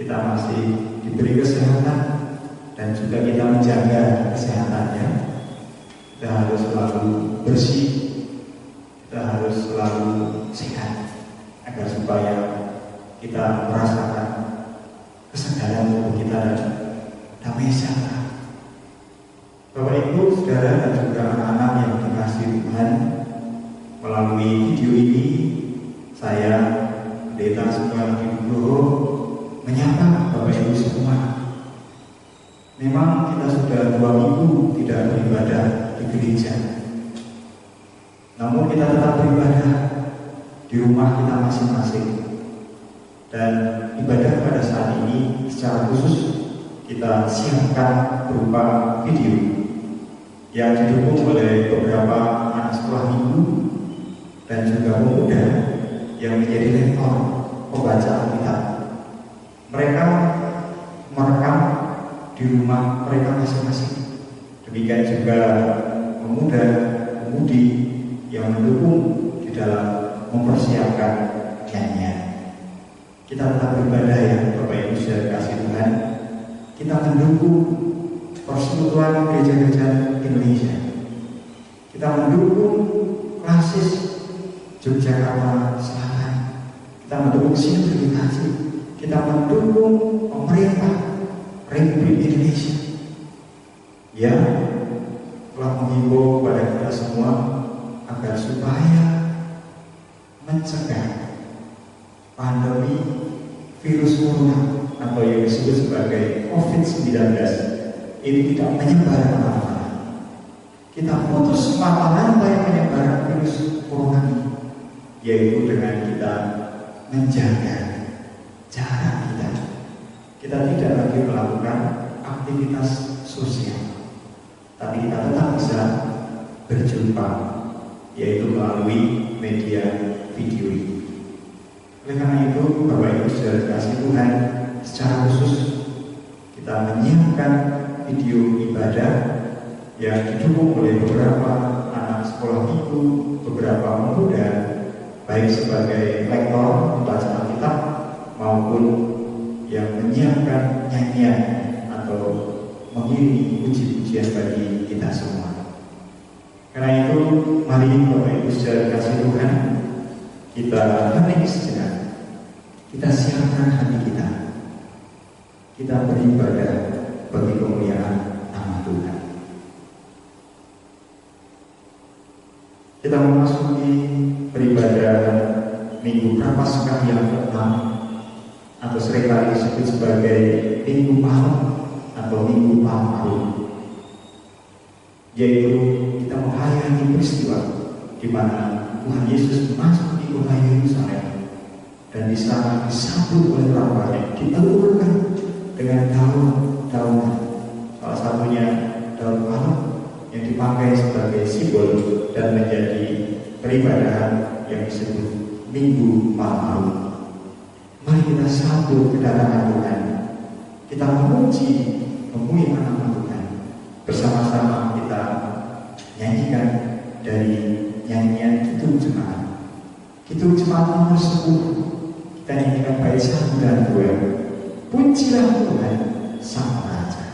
kita masih diberi kesehatan dan juga kita menjaga kesehatannya. Kita harus selalu bersih, kita harus selalu sehat agar supaya kita merasakan kesegaran tubuh kita dan damai sejahtera. Bapak Ibu, saudara dan juga anak-anak yang dikasihi Tuhan, melalui video ini saya Pendeta Sugeng Nugroho menyapa Bapak Ibu semua. Memang kita sudah 2 minggu tidak beribadah di gereja, namun kita tetap beribadah di rumah kita masing-masing. Dan ibadah pada saat ini secara khusus kita siapkan berupa video yang didukung oleh beberapa anak sekolah minggu dan juga pemuda yang menjadi lektor pembaca Alkitab. Mereka merekam di rumah mereka masing-masing. Demikian juga pemuda-pemudi yang mendukung di dalam mempersiapkan nyanyian. Kita tetap beribadah ya Bapak Ibu saudara kasih Tuhan. Kita mendukung persekutuan gereja-gereja Indonesia. Kita mendukung klasis Yogyakarta Selatan. Kita mendukung sinergifikasi. Kita mendukung pemerintah Republik Indonesia yang telah menghimbau kepada kita semua agar supaya mencegah pandemi virus corona atau yang disebut sebagai COVID-19 ini tidak menyebar kemana-mana. Kita putus mata rantai penyebaran virus corona ini, yaitu dengan kita menjaga jarak kita. Kita tidak lagi melakukan aktivitas sosial, tapi kita tetap bisa berjumpa, yaitu melalui media video ini. Oleh karena itu, Bapak Ibu saudara kasih Tuhan, secara khusus kita menyiapkan video ibadah yang didukung oleh beberapa anak sekolah minggu, beberapa pemuda, baik sebagai lektor pembaca Alkitab maupun yang menyiapkan nyanyian atau mengiringi puji-pujian bagi kita semua. Karena itu, mari Bapak Ibu saudara kasih Tuhan, kita hening sejenak. Kita siapkan hati kita. Kita beribadah bagi kemuliaan nama Tuhan. Kita memasuki peribadahan Minggu Prapaskah yang ke-6 atau seringkali disebut sebagai Minggu Palem atau Minggu Palem, yaitu kita menghayati peristiwa di mana Tuhan Yesus masuk di kota Yerusalem dan di sana disambut oleh orang banyak, ditelurkan dengan daun-daunan. Salah satunya daun palem yang dipakai sebagai simbol dan menjadi peribadahan yang disebut Minggu Palem. Mari kita sambut kedatangan Tuhan. Kita memuji nama Tuhan. Bersama-sama kita nyanyikan dari nyanyian Kidung Jemaat. Kidung Jemaat nomor 10. Kita nyanyikan bait 1 dan 2. Pujilah Tuhan Sang Raja.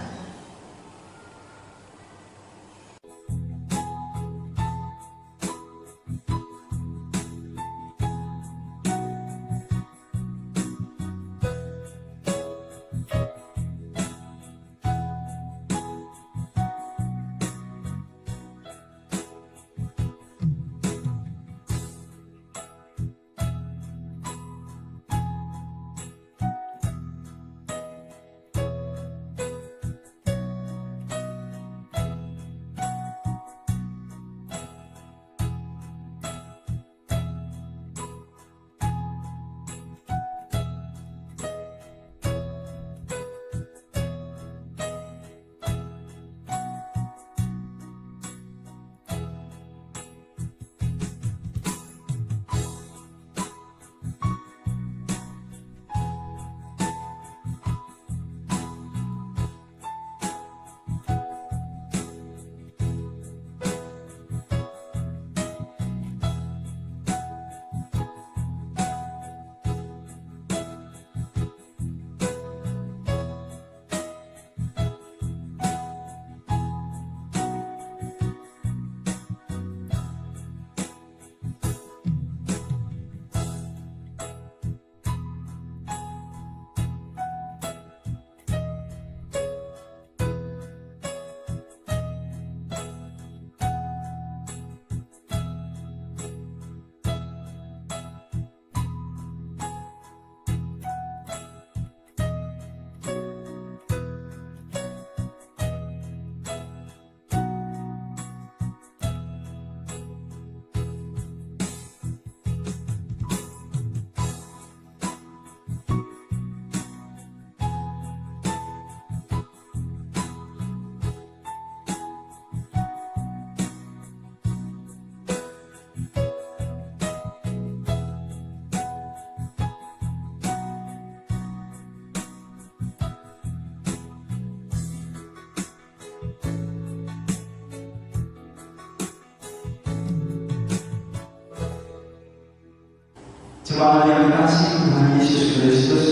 Jemaat yang dikasihi Tuhan Yesus Kristus,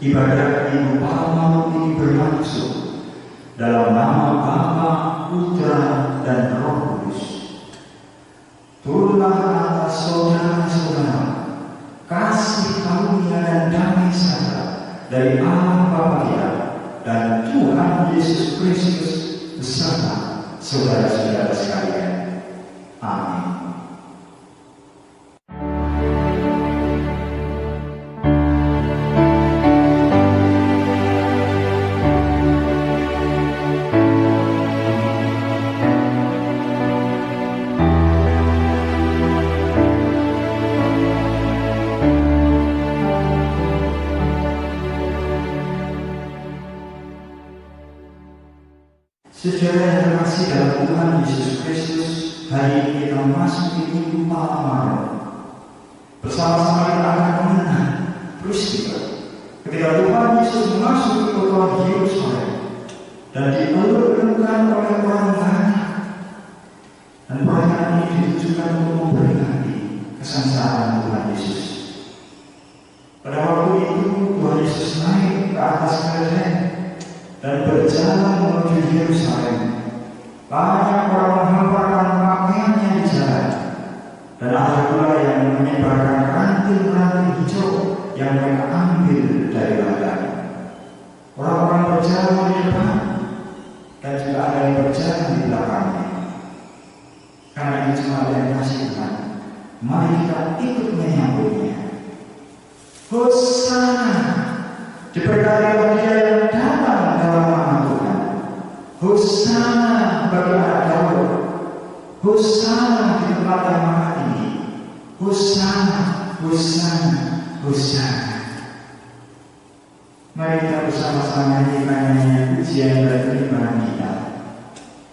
ibadah Minggu Palma ini berlangsung dalam nama Bapa, Putra, dan Roh Kudus. Turunlah atas saudara-saudara kasih karunia dan damai sejahtera dari Allah Bapa kita dan Tuhan Yesus Kristus beserta saudara-saudara sekalian. Amin. Saudara yang terkasih dalam Tuhan Yesus Kristus, hari ini kita memasuki Minggu Palma. Bersama-sama kita akan mengenang peristiwa ketika Tuhan Yesus memasuki kota Yerusalem dan dieluk-elukkan oleh orang banyak. Dan perayaan ini ditujukan untuk memperingati kesengsaraan Tuhan Yesus. Pada waktu itu Tuhan Yesus naik ke atas kereta dan berjalan menuju Yerusalem. Banyak orang menghamparkan pakaiannya di jalan, dan ada pula yang menyebarkan ranting-ranting hijau yang mereka ambil dari ladang. Orang-orang berjalan di depan, dan juga ada yang berjalan di belakangnya. Karena itu cuma yang kasih Tuhan, mari kita ikut menyambutnya. Hosana, diberkatilah Dia yang datang dalam nama Tuhan. Hosana bagi anak Daud. Hosana di tempat yang maha tinggi. Hosana, Hosana, Hosana. Mari kita bersama-sama nyanyikan pujian dan penyembahan kita.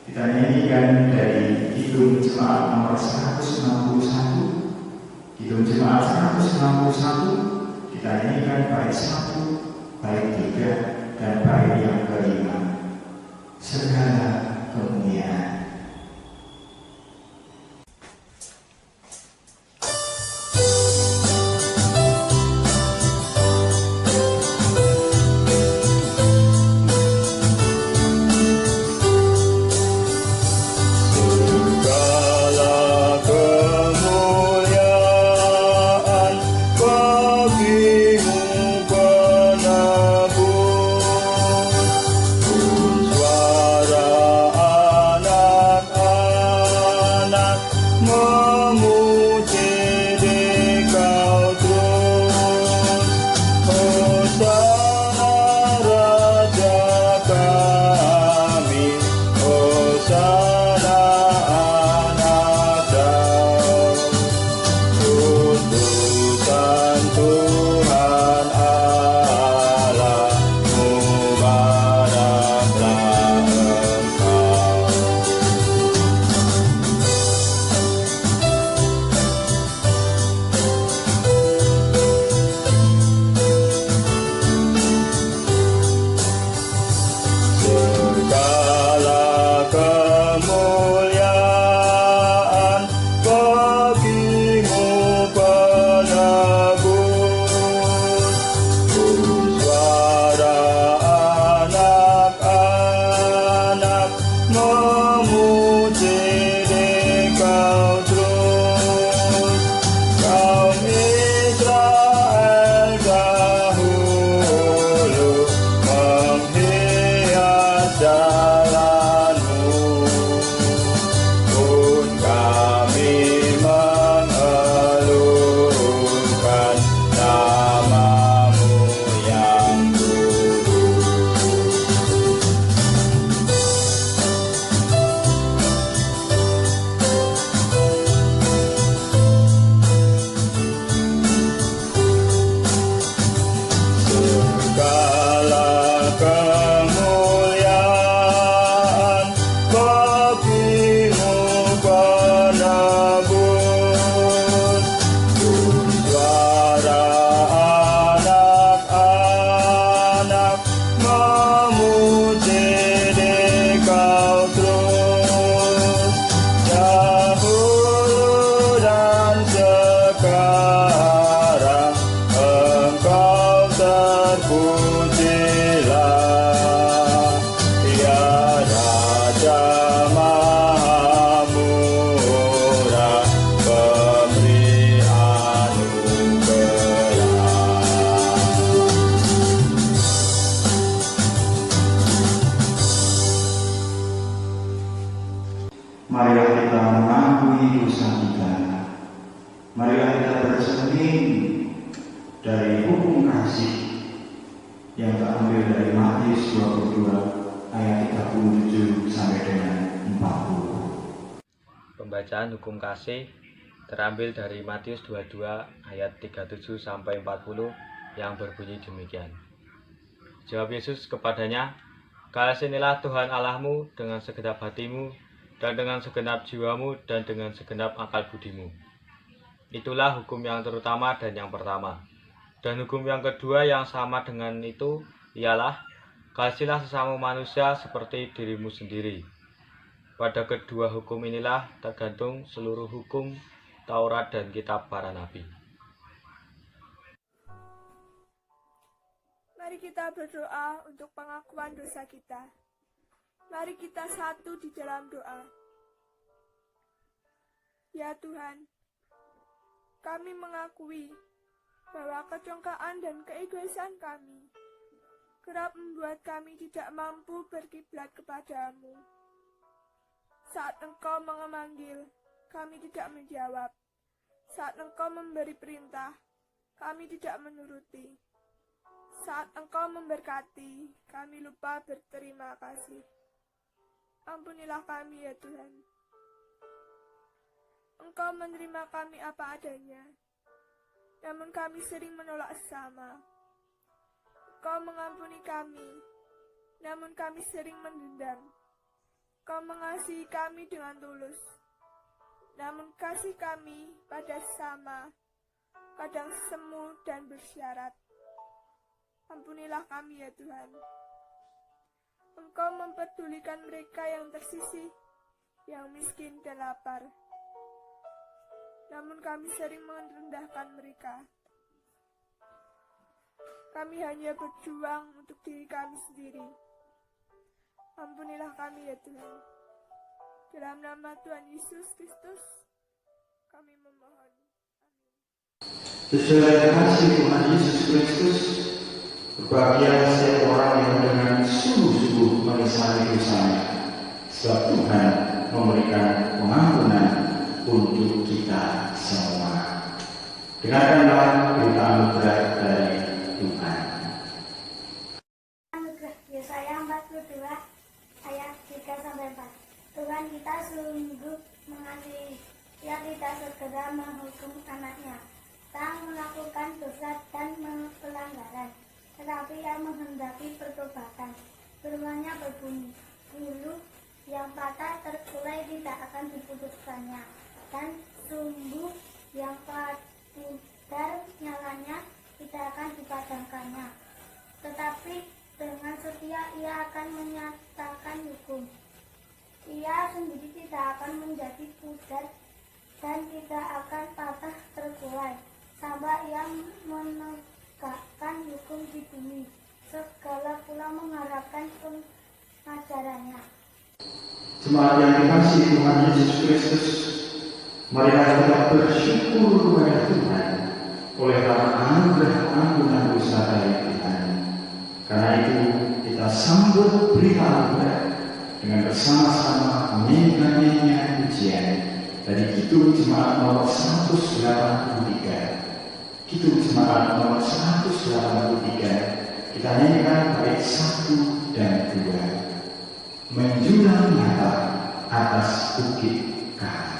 Kita nyanyikan dari Kidung Jemaat nomor 161. Kidung Jemaat 161. Kita nyanyikan bait 1, bait 3, dan bait yang kelima. Segala kemuliaan. Suara anak Marilah kita bercermin dari hukum kasih yang terambil dari Matius 22 ayat 37 sampai dengan 40. Pembacaan hukum kasih terambil dari Matius 22 ayat 37 sampai 40 yang berbunyi demikian. Jawab Yesus kepadanya, "Kasihanilah Tuhan Allahmu dengan segenap hatimu dan dengan segenap jiwamu dan dengan segenap akal budimu. Itulah hukum yang terutama dan yang pertama. Dan hukum yang kedua yang sama dengan itu ialah, kasihilah sesama manusia seperti dirimu sendiri. Pada kedua hukum inilah tergantung seluruh hukum, Taurat dan kitab para nabi." Mari kita berdoa untuk pengakuan dosa kita. Mari kita satu di dalam doa. Ya Tuhan, kami mengakui bahwa kecongkaan dan keegoisan kami kerap membuat kami tidak mampu berkiblat kepadamu. Saat Engkau memanggil, kami tidak menjawab. Saat Engkau memberi perintah, kami tidak menuruti. Saat Engkau memberkati, kami lupa berterima kasih. Ampunilah kami ya Tuhan. Engkau menerima kami apa adanya, namun kami sering menolak sesama. Engkau mengampuni kami, namun kami sering mendendam. Engkau mengasihi kami dengan tulus, namun kasih kami pada sesama kadang semu dan bersyarat. Ampunilah kami ya Tuhan. Engkau mempedulikan mereka yang tersisih, yang miskin dan lapar. Namun kami sering merendahkan mereka. Kami hanya berjuang untuk diri kami sendiri. Ampunilah kami ya Tuhan. Dalam nama Tuhan Yesus Kristus, kami memohon. Amin. Sesuai kasih Tuhan Yesus Kristus, berbahagia setiap orang yang dengan sungguh-sungguh menyesali dosanya, sebab Tuhan memberikan pengampunan untuk kita semua. Dengarkanlah berita anugerah dari Tuhan. Anugerah Yesaya 42 ayat 3-4. Tuhan kita sungguh mengasihi, Ia tidak segera menghukum anaknya, tak melakukan dosa dan pelanggaran, tetapi Ia menghendaki pertobatan. Firman-Nya berbunyi, bulu yang patah terkulai tidak akan diputuskannya, dan sumbu yang pudar nyalanya tidak akan dipadamkannya. Tetapi dengan setia Ia akan menyatakan hukum. Ia sendiri tidak akan menjadi pudar dan tidak akan patah terkulai, sampai Ia menegakkan hukum di bumi. Segala pula mengharapkan pengajarannya. Jemaat yang dikasihi Tuhan Yesus Kristus, marilah kita bersyukur kepada Tuhan oleh karena anugerah ampunan dosa dari Tuhan. Karena itu kita sambut berita anugerah dengan bersama-sama menyanyikan pujian dari Kidung Jemaat nomor 183. Kidung Jemaat nomor 183 kita nyanyikan bait 1 dan 2. Menjulang nyata atas bukit Karang.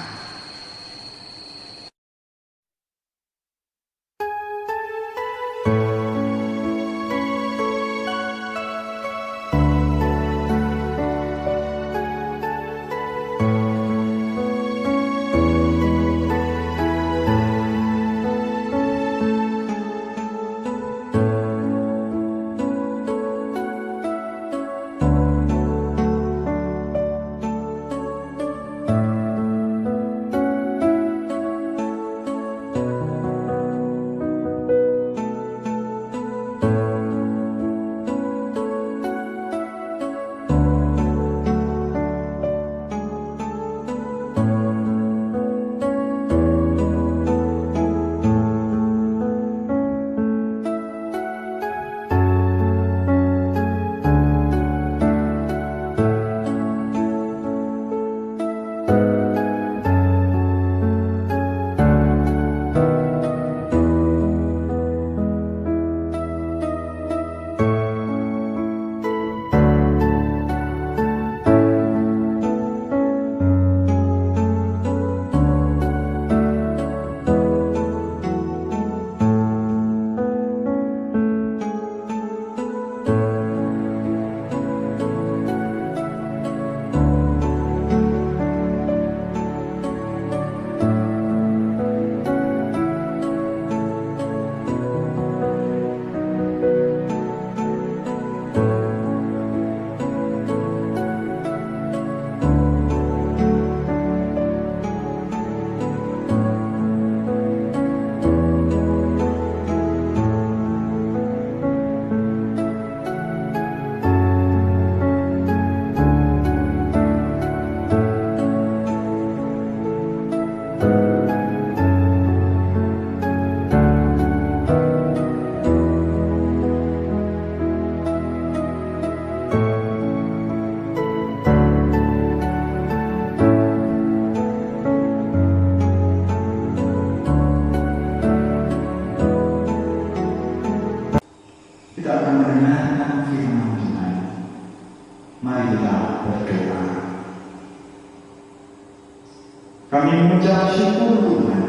Kami mengucap syukur Tuhan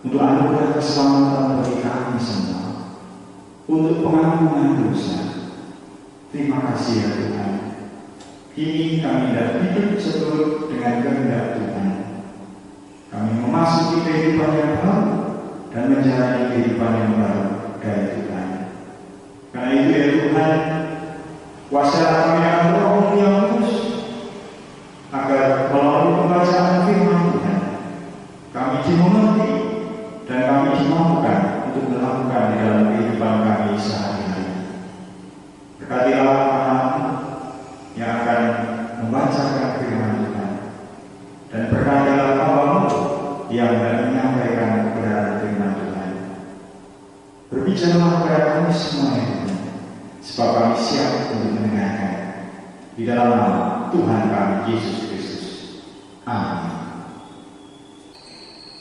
untuk anugerah keselamatan bagi kami semua, untuk pengampunan dosa. Terima kasih ya Tuhan. Kini kami dapat hidup seturut dengan kehendak Tuhan. Kami memasuki kehidupan yang baru dan menjalani kehidupan yang baru dari Tuhan. Karena itu ya Tuhan, kuasalah kami akan Roh-Mu yang kudus, agar melalui pembacaan firman Tuhan kami dimengerti dan kami dimampukan untuk melakukan di dalam kehidupan kami sehari-hari. Berkatilah anak-Mu yang akan membacakan firman Tuhan, dan berkatilah hamba-Mu yang akan menyampaikan kebenaran firman Tuhan. Berbicaralah kepada kami semua ya Tuhan, sebab kami siap untuk mendengarkan. Di dalam nama Tuhan kami Yesus Kristus. Amin.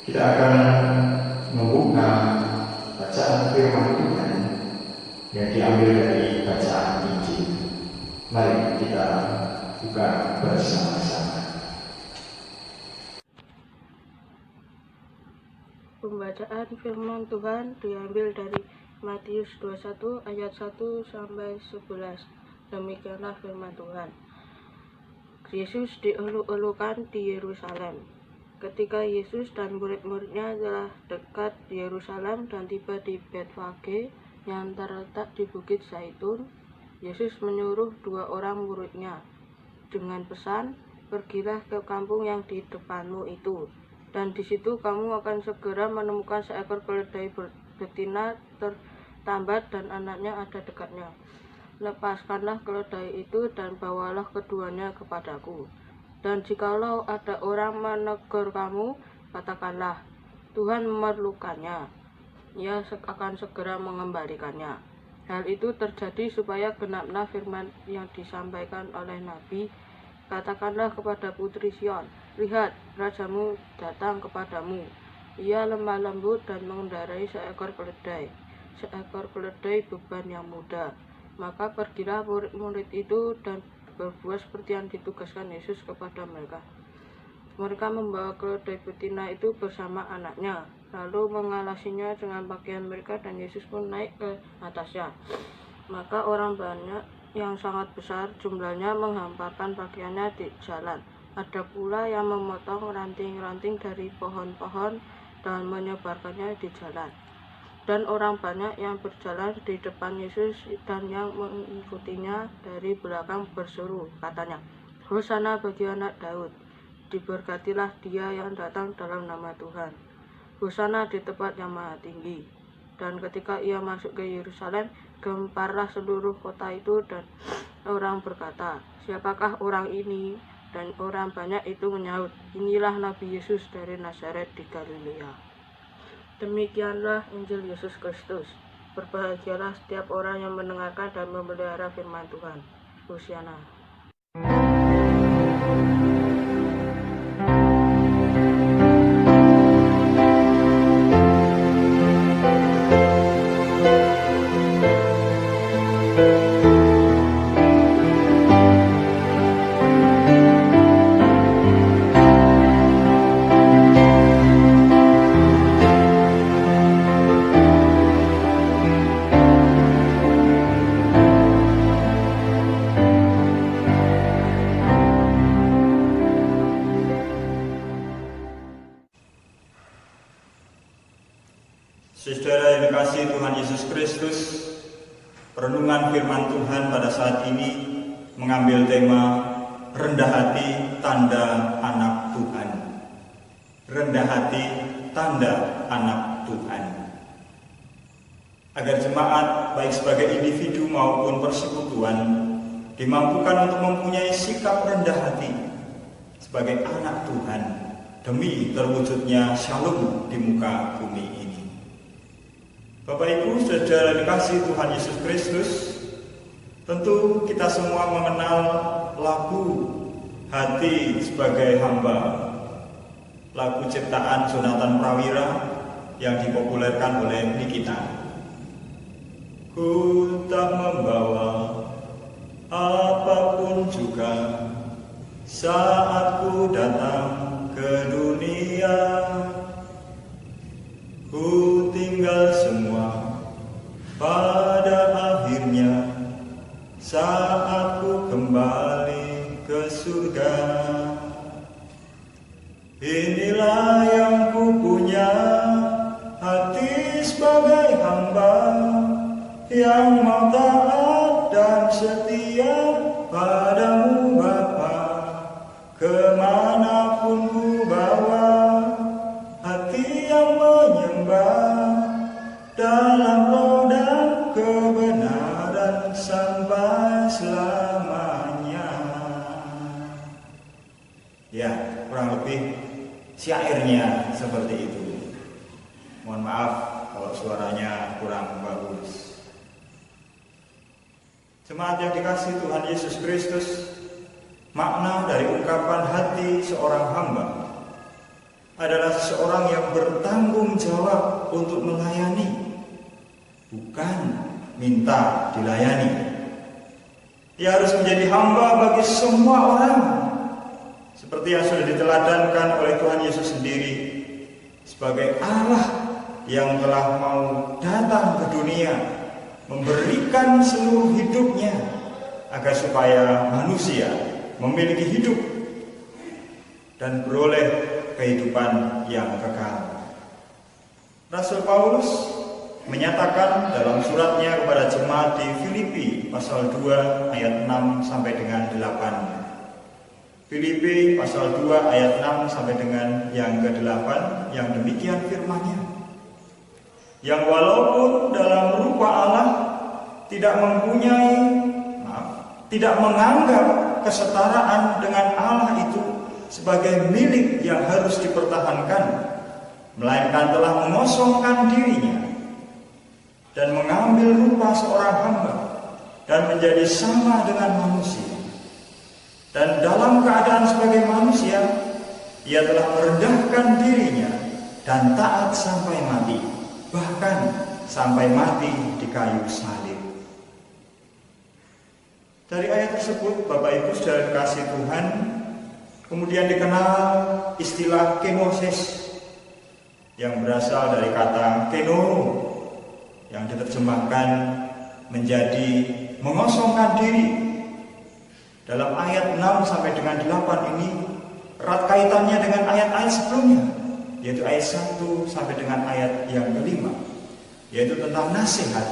Kita akan membuka bacaan firman Tuhan yang diambil dari bacaan Injil. Mari kita buka bersama-sama. Pembacaan firman Tuhan diambil dari Matius 21 ayat 1 sampai 11. Demikianlah firman Tuhan. Yesus dieluk-elukan di Yerusalem. Ketika Yesus dan murid-muridnya telah dekat di Yerusalem dan tiba di Betfage yang terletak di Bukit Zaitun, Yesus menyuruh 2 orang muridnya dengan pesan, "Pergilah ke kampung yang di depanmu itu, dan di situ kamu akan segera menemukan seekor keledai betina tertambat dan anaknya ada dekatnya. Lepaskanlah keledai itu dan bawalah keduanya kepadaku. Dan jikalau ada orang menegur kamu, katakanlah, Tuhan memerlukannya. Ia akan segera mengembalikannya." Hal itu terjadi supaya genaplah firman yang disampaikan oleh Nabi, "Katakanlah kepada putri Sion, lihat, rajamu datang kepadamu. Ia lemah lembut dan mengendarai seekor keledai beban yang mudah." Maka pergilah murid-murid itu dan berbuat seperti yang ditugaskan Yesus kepada mereka. Mereka membawa keledai betina itu bersama anaknya, lalu mengalasinya dengan pakaian mereka, dan Yesus pun naik ke atasnya. Maka orang banyak yang sangat besar jumlahnya menghamparkan pakaiannya di jalan. Ada pula yang memotong ranting-ranting dari pohon-pohon dan menyebarkannya di jalan. Dan orang banyak yang berjalan di depan Yesus dan yang mengikutinya dari belakang berseru, katanya, "Hosana bagi anak Daud, diberkatilah dia yang datang dalam nama Tuhan. Hosana di tempat yang maha tinggi." Dan ketika ia masuk ke Yerusalem, gemparlah seluruh kota itu, dan orang berkata, "Siapakah orang ini?" Dan orang banyak itu menyahut, "Inilah Nabi Yesus dari Nazaret di Galilea." Demikianlah Injil Yesus Kristus. Berbahagialah setiap orang yang mendengarkan dan memelihara firman Tuhan. Hosiana. Saudara yang dikasihi Tuhan Yesus Kristus, renungan firman Tuhan pada saat ini mengambil tema rendah hati tanda anak Tuhan. Rendah hati tanda anak Tuhan. Agar jemaat baik sebagai individu maupun persekutuan dimampukan untuk mempunyai sikap rendah hati sebagai anak Tuhan demi terwujudnya shalom di muka bumi ini. Bapak Ibu, saudara dikasihi Tuhan Yesus Kristus, tentu kita semua mengenal lagu Hati Sebagai Hamba, lagu ciptaan Jonathan Prawira yang dipopulerkan oleh Nikita. Ku tak membawa apapun juga saat ku datang ke dunia. setia, ku tinggal semua pada akhirnya saat ku kembali ke surga. Inilah yang ku punya, hati sebagai hamba yang mau taat dan setia padamu Bapa. Kemanapun ku bawa, hati yang menyembah dalam roh dan kebenaran sampai selamanya. Ya, kurang lebih syairnya seperti itu. Mohon maaf kalau suaranya kurang bagus. Jemaat yang dikasihi Tuhan Yesus Kristus, makna dari ungkapan hati seorang hamba adalah seseorang yang bertanggung jawab untuk melayani, bukan minta dilayani. Ia harus menjadi hamba bagi semua orang, seperti yang sudah diteladankan oleh Tuhan Yesus sendiri sebagai Allah yang telah mau datang ke dunia, memberikan seluruh hidupnya agar supaya manusia memiliki hidup dan beroleh kehidupan yang kekal. Rasul Paulus menyatakan dalam suratnya kepada jemaat di Filipi pasal 2 ayat 6 sampai dengan 8. Filipi pasal 2 ayat 6 sampai dengan yang ke-8 yang demikian firman-Nya. Yang walaupun dalam rupa Allah tidak menganggap kesetaraan dengan Allah itu sebagai milik yang harus dipertahankan, melainkan telah mengosongkan dirinya dan mengambil rupa seorang hamba dan menjadi sama dengan manusia. Dan dalam keadaan sebagai manusia, ia telah merendahkan dirinya dan taat sampai mati, bahkan sampai mati di kayu salib. Dari ayat tersebut, Bapak Ibu saudara kasih Tuhan, kemudian dikenal istilah kenosis yang berasal dari kata kenoro yang diterjemahkan menjadi mengosongkan diri. Dalam ayat 6 sampai dengan 8 ini erat kaitannya dengan ayat-ayat sebelumnya, yaitu ayat 1 sampai dengan ayat yang kelima, yaitu tentang nasihat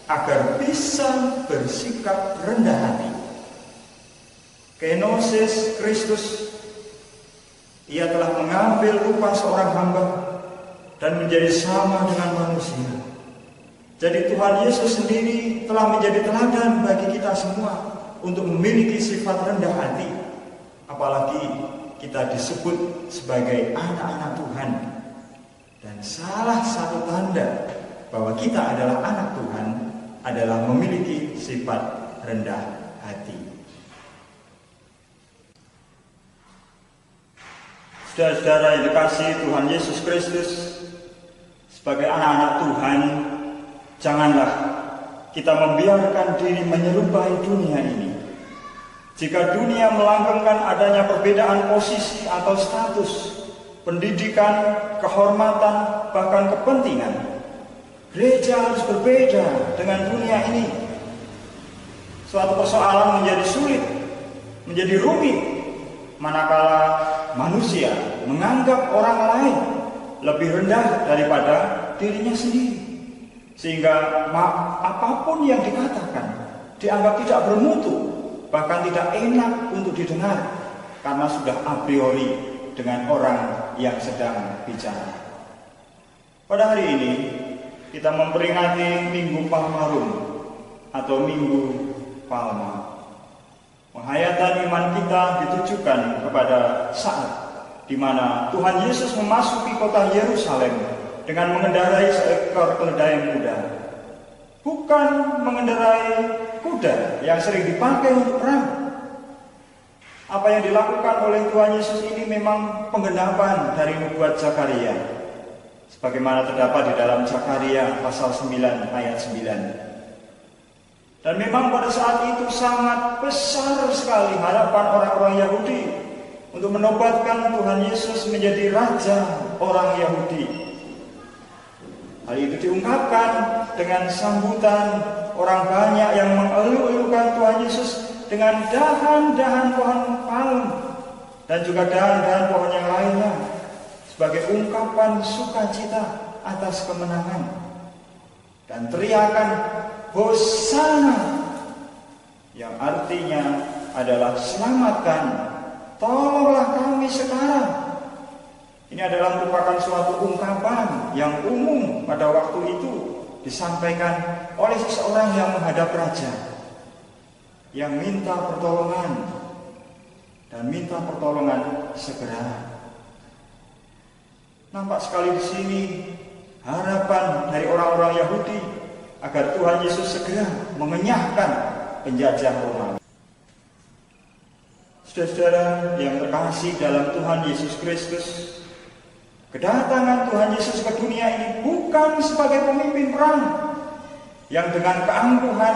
agar bisa bersikap rendah hati. Kenosis Kristus, ia telah mengambil rupa seorang hamba dan menjadi sama dengan manusia. Jadi Tuhan Yesus sendiri telah menjadi teladan bagi kita semua untuk memiliki sifat rendah hati, apalagi kita disebut sebagai anak-anak Tuhan. Dan salah satu tanda bahwa kita adalah anak Tuhan adalah memiliki sifat rendah hati. Saudara-saudara yang dikasihi Tuhan Yesus Kristus, sebagai anak-anak Tuhan, janganlah kita membiarkan diri menyerupai dunia ini. Jika dunia melanggengkan adanya perbedaan posisi atau status, pendidikan, kehormatan, bahkan kepentingan, gereja harus berbeda dengan dunia ini. Suatu persoalan menjadi sulit, menjadi rumit, manakala manusia menganggap orang lain lebih rendah daripada dirinya sendiri. Sehingga apapun yang dikatakan dianggap tidak bermutu, bahkan tidak enak untuk didengar, karena sudah a priori dengan orang yang sedang bicara. Pada hari ini kita memperingati Minggu Palmarum atau Minggu Palma. Penghayatan iman kita ditujukan kepada saat di mana Tuhan Yesus memasuki kota Yerusalem dengan mengendarai seekor keledai muda. Bukan mengendarai kuda yang sering dipakai untuk perang. Apa yang dilakukan oleh Tuhan Yesus ini memang penggenapan dari nubuat Zakaria, sebagaimana terdapat di dalam Zakaria pasal 9 ayat 9. Dan memang pada saat itu sangat besar sekali harapan orang-orang Yahudi untuk menobatkan Tuhan Yesus menjadi Raja orang Yahudi. Hal itu diungkapkan dengan sambutan orang banyak yang mengeluh-elukan Tuhan Yesus dengan dahan-dahan pohon palem dan juga dahan-dahan pohon yang lainnya sebagai ungkapan sukacita atas kemenangan, dan teriakan Hosana yang artinya adalah selamatkan, tolonglah kami sekarang. Ini adalah merupakan suatu ungkapan yang umum pada waktu itu disampaikan oleh seseorang yang menghadap raja, yang minta pertolongan dan minta pertolongan segera. Nampak sekali di sini harapan dari orang-orang Yahudi agar Tuhan Yesus segera mengenyahkan penjajah Romawi. Saudara-saudara yang terkasih dalam Tuhan Yesus Kristus, kedatangan Tuhan Yesus ke dunia ini bukan sebagai pemimpin perang yang dengan keangkuhan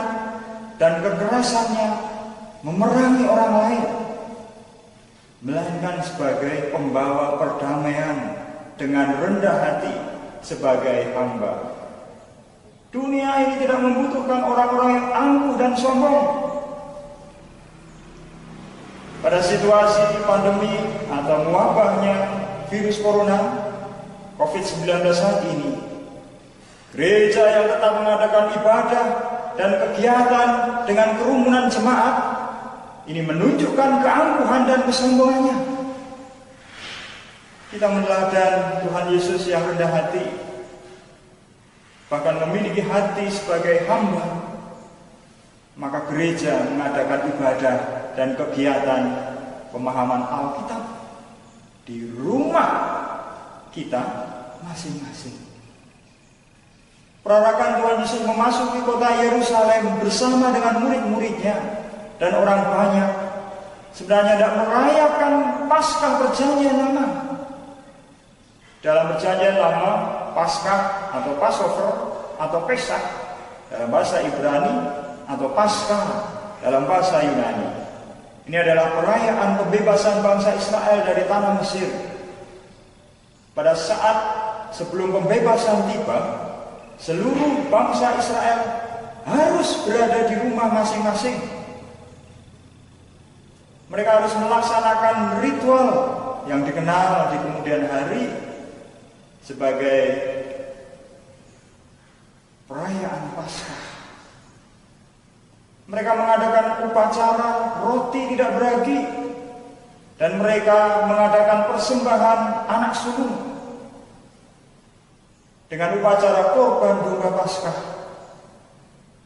dan kekerasannya memerangi orang lain, melainkan sebagai pembawa perdamaian dengan rendah hati sebagai hamba. Dunia ini tidak membutuhkan orang-orang yang angkuh dan sombong. Pada situasi pandemi atau wabahnya virus corona COVID-19 saat ini, gereja yang tetap mengadakan ibadah dan kegiatan dengan kerumunan jemaat ini menunjukkan keangkuhan dan kesombongannya. Kita meneladani Tuhan Yesus yang rendah hati, bahkan memiliki hati sebagai hamba. Maka gereja mengadakan ibadah dan kegiatan pemahaman Alkitab di rumah kita masing-masing. Perarakan Tuhan Yesus memasuki kota Yerusalem bersama dengan murid-muridnya dan orang banyak sebenarnya tidak merayakan Paskah Perjanjian Lama. Dalam Perjanjian Lama, Paskah atau Passover atau Pesach dalam bahasa Ibrani atau Paskah dalam bahasa Yunani, ini adalah perayaan pembebasan bangsa Israel dari tanah Mesir. Pada saat sebelum pembebasan tiba, seluruh bangsa Israel harus berada di rumah masing-masing. Mereka harus melaksanakan ritual yang dikenal di kemudian hari sebagai perayaan Paskah. Mereka mengadakan upacara roti tidak beragi, dan mereka mengadakan persembahan anak sulung dengan upacara korban domba Paskah.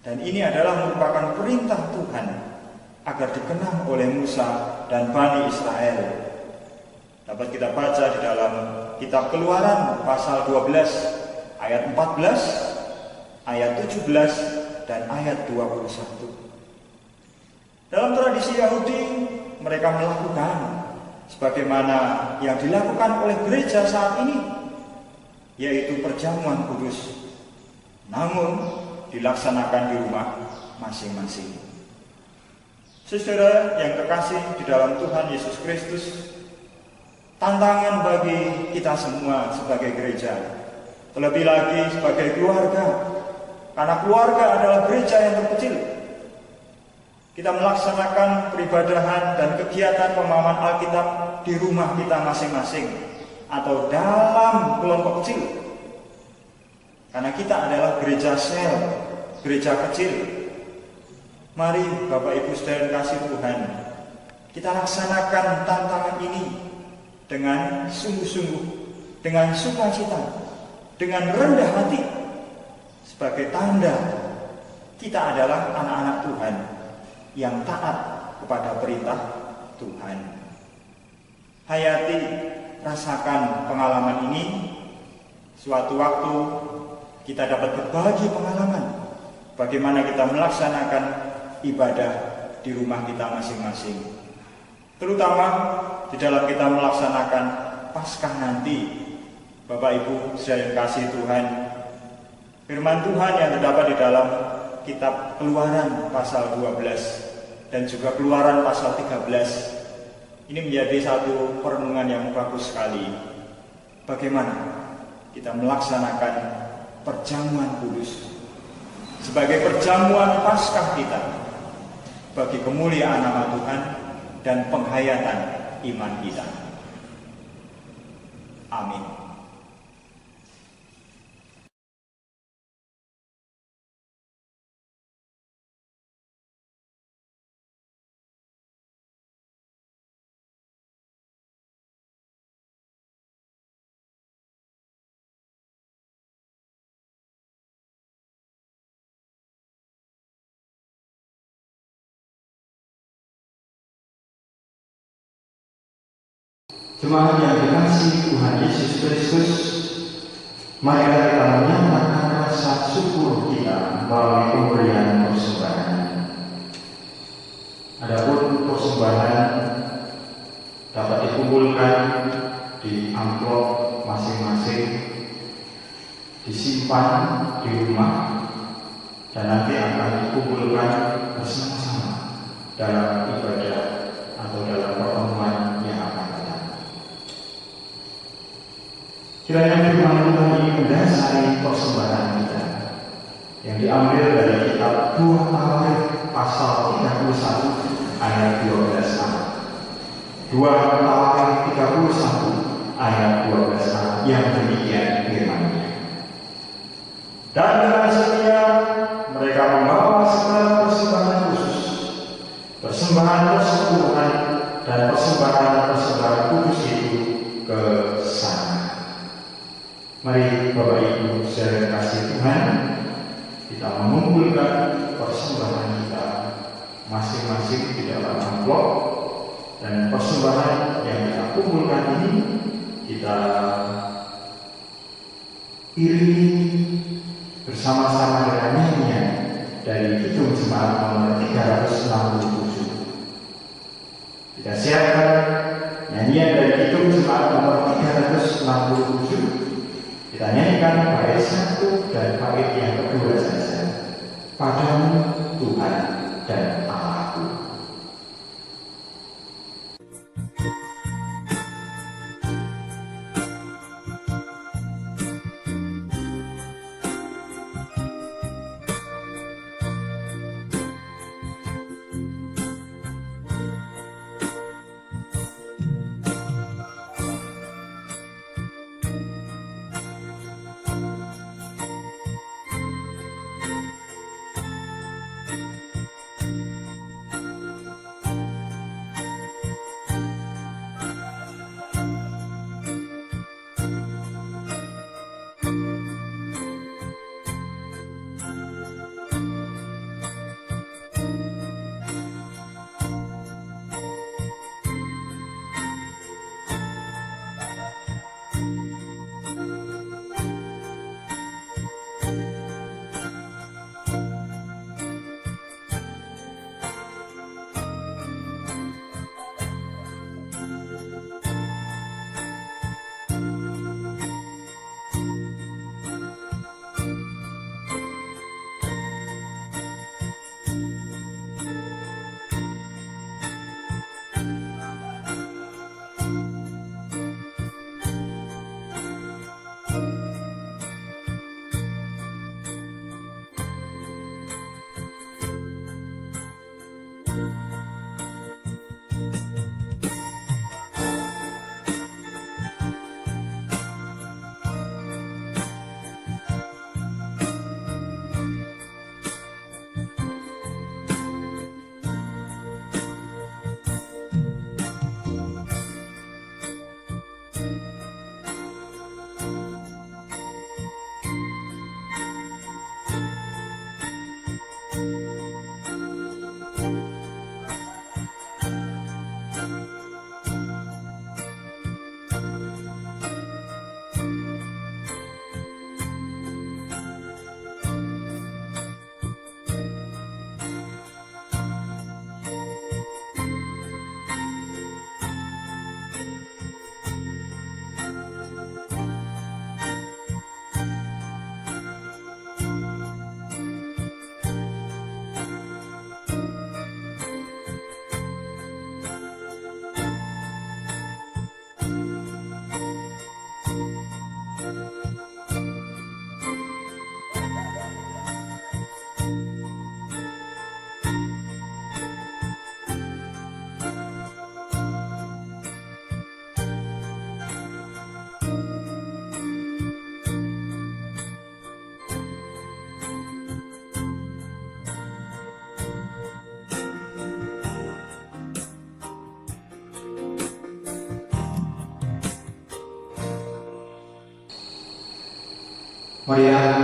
Dan ini adalah merupakan perintah Tuhan agar dikenang oleh Musa dan Bani Israel. Dapat kita baca di dalam kitab Keluaran pasal 12 ayat 14, ayat 17 dan ayat 21. Dalam tradisi Yahudi, mereka melakukan sebagaimana yang dilakukan oleh gereja saat ini, yaitu perjamuan kudus, namun dilaksanakan di rumah masing-masing. Saudara yang terkasih di dalam Tuhan Yesus Kristus, tantangan bagi kita semua sebagai gereja, terlebih lagi sebagai keluarga, karena keluarga adalah gereja yang terkecil. Kita melaksanakan peribadahan dan kegiatan pemahaman Alkitab di rumah kita masing-masing atau dalam kelompok kecil. Karena kita adalah gereja sel, gereja kecil. Mari Bapak Ibu saudara kasih Tuhan, kita laksanakan tantangan ini dengan sungguh-sungguh, dengan sukacita, dengan rendah hati, sebagai tanda kita adalah anak-anak Tuhan yang taat kepada perintah Tuhan. Hayati, rasakan pengalaman ini. Suatu waktu kita dapat berbagi pengalaman bagaimana kita melaksanakan ibadah di rumah kita masing-masing, terutama di dalam kita melaksanakan Paskah nanti. Bapak Ibu saudara kasih Tuhan, firman Tuhan yang terdapat di dalam kitab Keluaran pasal 12 dan juga Keluaran pasal 13 Ini menjadi satu perenungan yang bagus sekali. Bagaimana kita melaksanakan perjamuan kudus sebagai perjamuan Paskah kita bagi kemuliaan nama Tuhan dan penghayatan iman kita. Amin. Jemaat yang dikasihi Tuhan Yesus Kristus, marilah kita menyatakan rasa syukur kita melalui pemberian persembahan. Adapun persembahan dapat dikumpulkan di amplop masing-masing, disimpan di rumah, dan nanti akan dikumpulkan bersama-sama dalam ibadah atau dalam pertemuan yang akan datang. Kiranya firman Tuhan ini mendasari persembahan kita yang diambil dari kitab 2 Tawarikh pasal 31 ayat 12a. 2 Tawarikh 31 ayat 12a yang demikian firman-Nya. Dan dengan setia mereka membawa segala persembahan khusus, persembahan persekutuan dan persembahan kudus itu ke sana. Mari Bapak Ibu saudara kasih Tuhan, kita mengumpulkan persembahan kita masing-masing di dalam amplop, dan persembahan yang kita kumpulkan ini kita iringi bersama-sama dengan nyanyian dari Kidung Jemaat nomor 367. Kita siapkan nyanyian dari Kidung Jemaat nomor 367. Kita nyanyikan bait 1 dan bait yang kedua saja. Padamu Tuhan dan Allahku. Marilah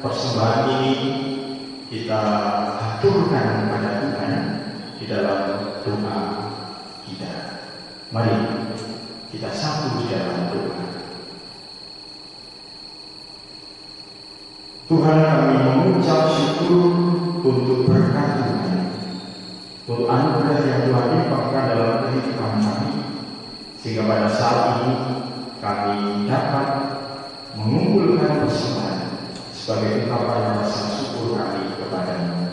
persembahan ini kita haturkan kepada Tuhan di dalam doa kita. Mari kita satu di dalam doa. Tuhan, kami mengucap syukur untuk berkat Tuhan, untuk anugerah yang Tuhan limpahkan dalam kehidupan kami, sehingga pada saat ini kami dapat mengumpulkan persembahan sebagai ungkapan rasa syukur kami kepada-Mu.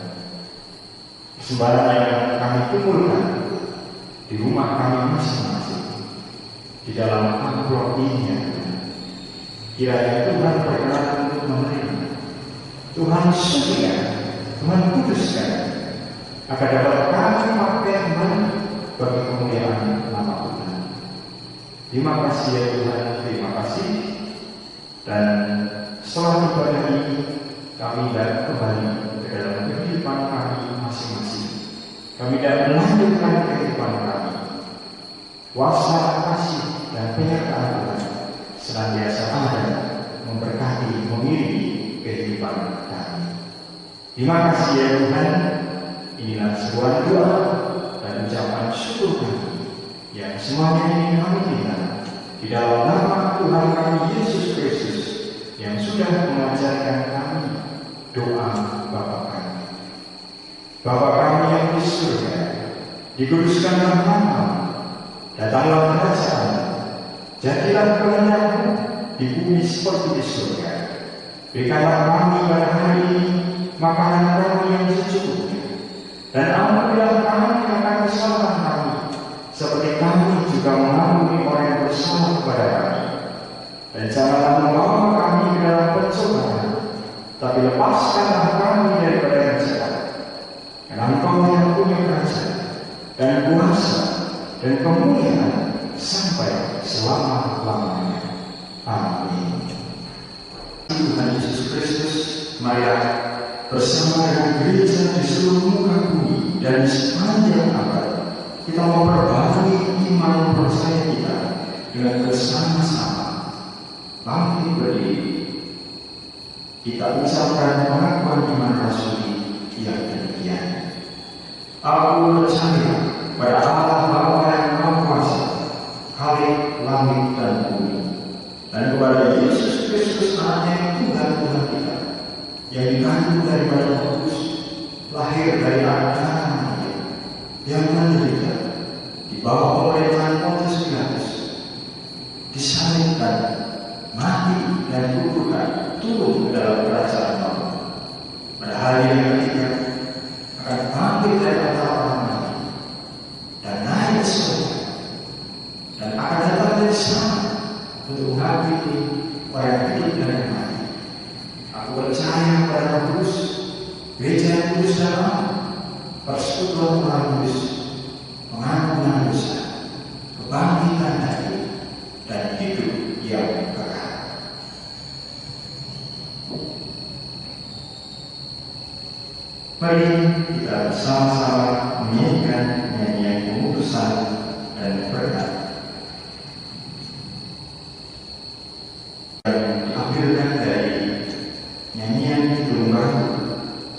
Persembahan yang kami kumpulkan di rumah kami masing-masing, di dalam amplop ini, kiranya Tuhan berkenan untuk menerima. Tuhan sucikan, Tuhan kuduskan, agar dapat kami pakai kembali bagi kemuliaan nama Tuhan. Terima kasih ya Tuhan, terima kasih. Dan setelah ibadah ini kami dapat kembali ke dalam kehidupan kami masing-masing. Kami dapat melanjutkan kehidupan kami. Kuasa kasih dan penyertaan Tuhan senantiasa ada memberkati, mengiringi kehidupan kami. Terima kasih ya Tuhan. Inilah sebuah doa dan ucapan syukur kami yang semuanya ini kami minta di dalam nama Tuhan kami Yesus Kristus yang sudah mengajarkan kami doa Bapa kami. Bapa kami yang di surga, dikuduskanlah nama-Mu, datanglah kerajaan-Mu, jadilah kehendak-Mu di bumi seperti di surga. Berikanlah kami pada hari ini makanan kami yang secukupnya, dan ampunilah kami akan kesalahan kami, seperti kami juga mengampuni orang yang bersalah kepada kami. Dan janganlah membawa kami ke dalam pencobaan, tapi lepaskanlah kami daripada yang jahat. Karena Engkau yang punya kerajaan dan kuasa dan kemuliaan sampai selama-lamanya. Amin. Tuhan Yesus Kristus, marilah bersama dengan gereja di seluruh muka bumi dan di sepanjang abad kita memperbarui iman percaya kita dengan bersama-sama bangkit berdiri. Kita ucapkan pengakuan iman rasuli yang demikian. Aku percaya pada Allah Bapa yang Maha Kuasa, Khalik langit dan bumi, dan kepada Yesus Kristus Anaknya yang Tuhan kita, yang dikandung daripada Roh Kudus, lahir dari Adam, yang menderita di bawah pemerintahan Pontius Pilatus, disalibkan, mati dan dikuburkan, turun ke dalam kerajaan Allah. Pada hari yang ketiga akan bangkit dari antara orang mati dan naik ke surga, dan akan datang dari sana untuk menghakimi orang yang hidup dan yang mati. Aku percaya pada Roh Kudus, gereja yang kudus dan aman, persekutuan Tuhan Kudus, pengampunan dosa, kebangkitan daging, dan hidup yang kekal. Mari kita bersama-sama menyanyikan nyanyian pengutusan dan berkat yang diambilkan dari nyanyian Kidung Baru,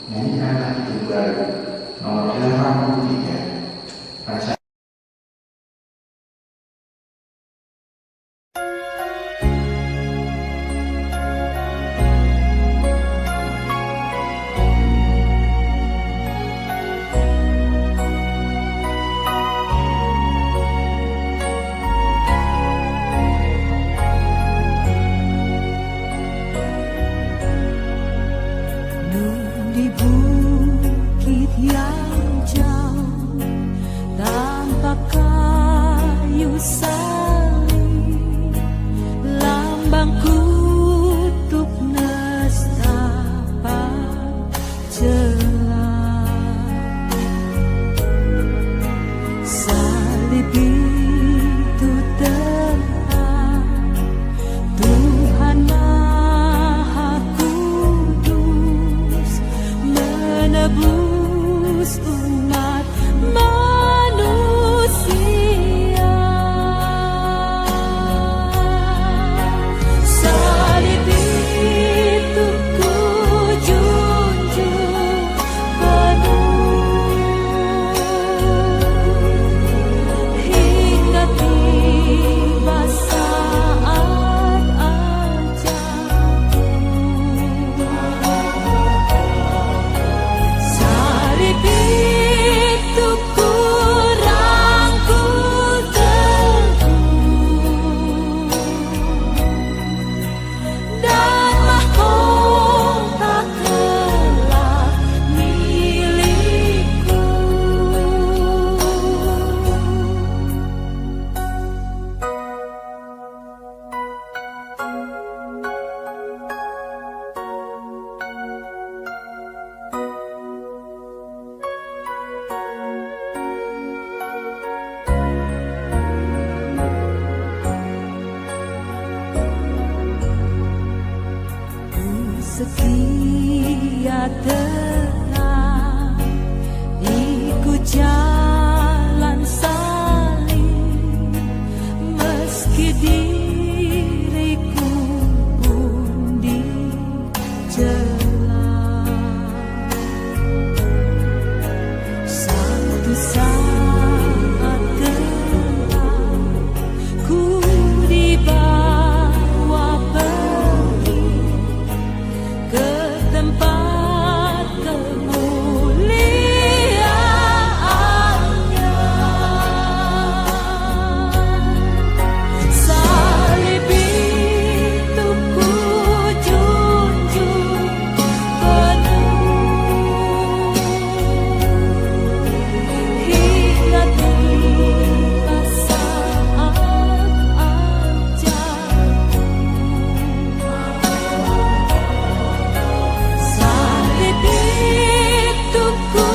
nyanyikanlah Kidung Baru nomor 83. Baca. setia tetap ikut jalan salib, meski diriku pun dicela. Satu saat kelak ku dibawa pergi ke tempat kemuliaannya. Salib itu ku junjung penuh hingga tiba saat ajalku. Salib itu ku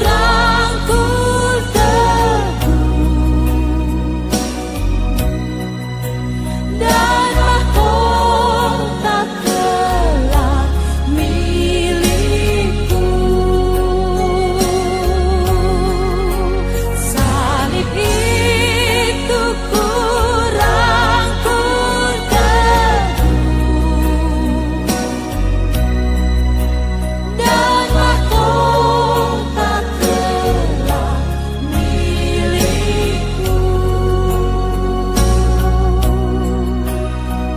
rangkul teguh dan mahkota telah milikku. Salib itu ku rangkul teguh dan mahkota telah milikku.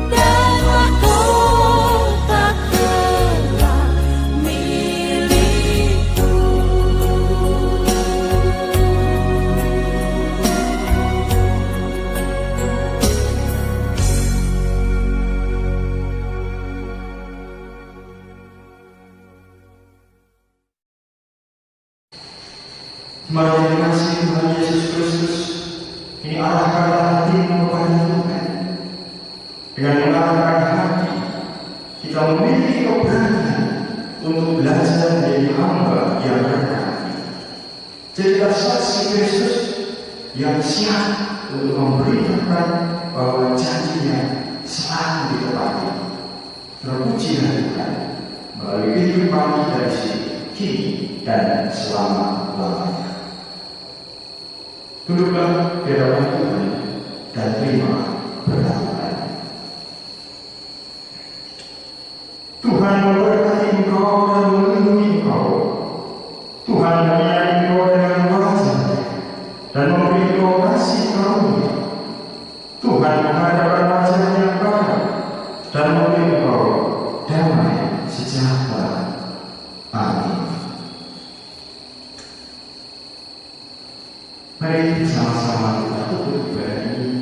Dan mahkota telah milikku. Mari dikasih Tuhan Yesus Kristus, ini arahkanlah hatimu kepada Tuhan. Dengan mengarahkan hati, kita memiliki keberanian untuk belajar menjadi hamba yang berhati. Jadilah saksi Kristus yang siap untuk memberitakan bahwa janjinya selalu ditepati. Terpujilah Tuhan melalui kehidupan kita di sini, kini dan selama-lamanya. Duduklah di hadapan Tuhan dan terima berkat. Tuhan memberkati engkau dan melindungi engkau. Tuhan menyertai engkau dengan wajah-Nya dan memberi engkau kasih karunia. Tuhan menghadapkan wajah-Nya kepadamu dan memberi engkau damai sejahtera. Amin. Mari sama-sama kita tutup ibadah ini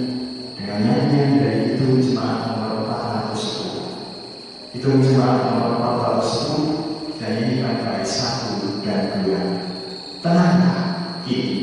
dengan nyanyian dari Hitung Jemaat nomor 410. Hitung Jemaat nomor 410 dan ini bait 1 dan 2. Tenanglah, kita